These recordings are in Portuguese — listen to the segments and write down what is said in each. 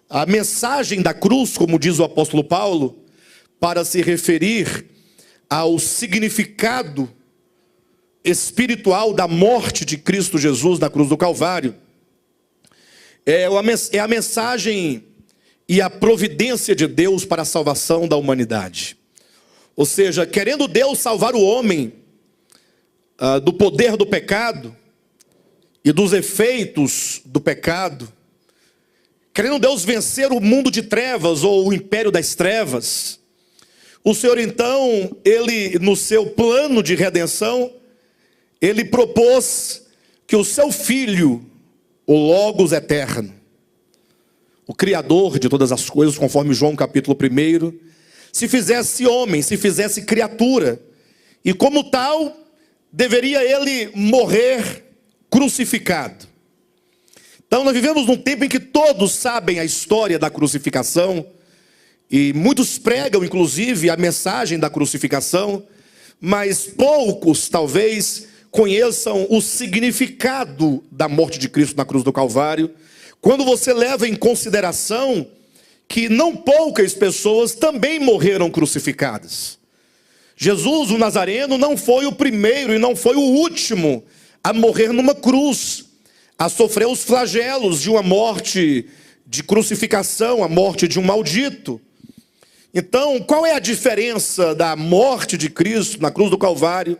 A mensagem da cruz, como diz o apóstolo Paulo, para se referir ao significado espiritual da morte de Cristo Jesus na cruz do Calvário, é a mensagem e a providência de Deus para a salvação da humanidade. Ou seja, querendo Deus salvar o homem do poder do pecado e dos efeitos do pecado, querendo Deus vencer o mundo de trevas ou o império das trevas, o Senhor então, Ele no seu plano de redenção, Ele propôs que o seu Filho, o Logos eterno, o Criador de todas as coisas, conforme João capítulo 1, se fizesse homem, se fizesse criatura, e como tal, deveria Ele morrer crucificado. Então nós vivemos num tempo em que todos sabem a história da crucificação, e muitos pregam inclusive a mensagem da crucificação, mas poucos talvez conheçam o significado da morte de Cristo na cruz do Calvário, quando você leva em consideração que não poucas pessoas também morreram crucificadas. Jesus, o Nazareno, não foi o primeiro e não foi o último a morrer numa cruz, a sofrer os flagelos de uma morte de crucificação, a morte de um maldito. Então, qual é a diferença da morte de Cristo na cruz do Calvário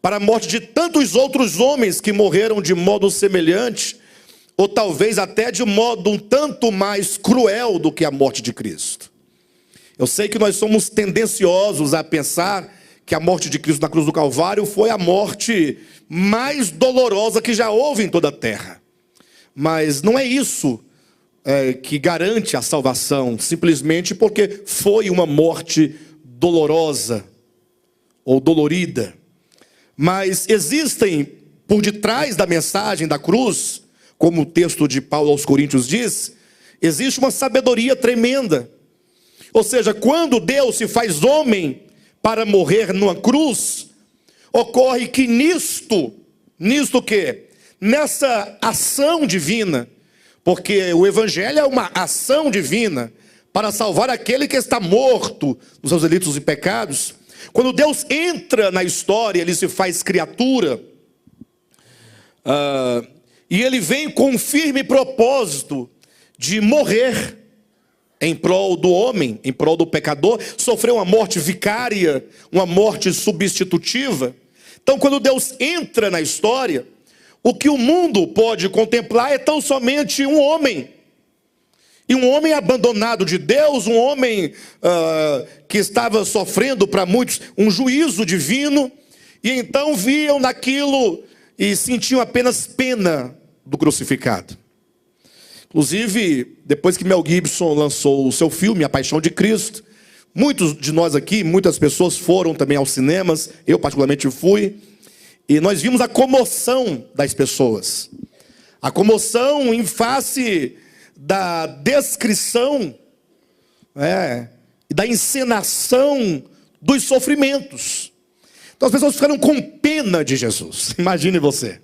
para a morte de tantos outros homens que morreram de modo semelhante, ou talvez até de modo um tanto mais cruel do que a morte de Cristo? Eu sei que nós somos tendenciosos a pensar que a morte de Cristo na cruz do Calvário foi a morte mais dolorosa que já houve em toda a terra. Mas não é isso que garante a salvação, simplesmente porque foi uma morte dolorosa ou dolorida. Mas existem, por detrás da mensagem da cruz, como o texto de Paulo aos Coríntios diz, existe uma sabedoria tremenda. Ou seja, quando Deus se faz homem para morrer numa cruz, ocorre que nisto o quê? Nessa ação divina, porque o Evangelho é uma ação divina para salvar aquele que está morto nos seus delitos e pecados. Quando Deus entra na história, Ele se faz criatura, e Ele vem com um firme propósito de morrer em prol do homem, em prol do pecador, sofreu uma morte vicária, uma morte substitutiva. Então, quando Deus entra na história, o que o mundo pode contemplar é tão somente um homem. E um homem abandonado de Deus, um homem que estava sofrendo para muitos um juízo divino, e então viam naquilo e sentiam apenas pena do crucificado. Inclusive, depois que Mel Gibson lançou o seu filme, A Paixão de Cristo, muitos de nós aqui, muitas pessoas foram também aos cinemas, eu particularmente fui, e nós vimos a comoção das pessoas. A comoção em face da descrição e da encenação dos sofrimentos. Então as pessoas ficaram com pena de Jesus. Imagine você.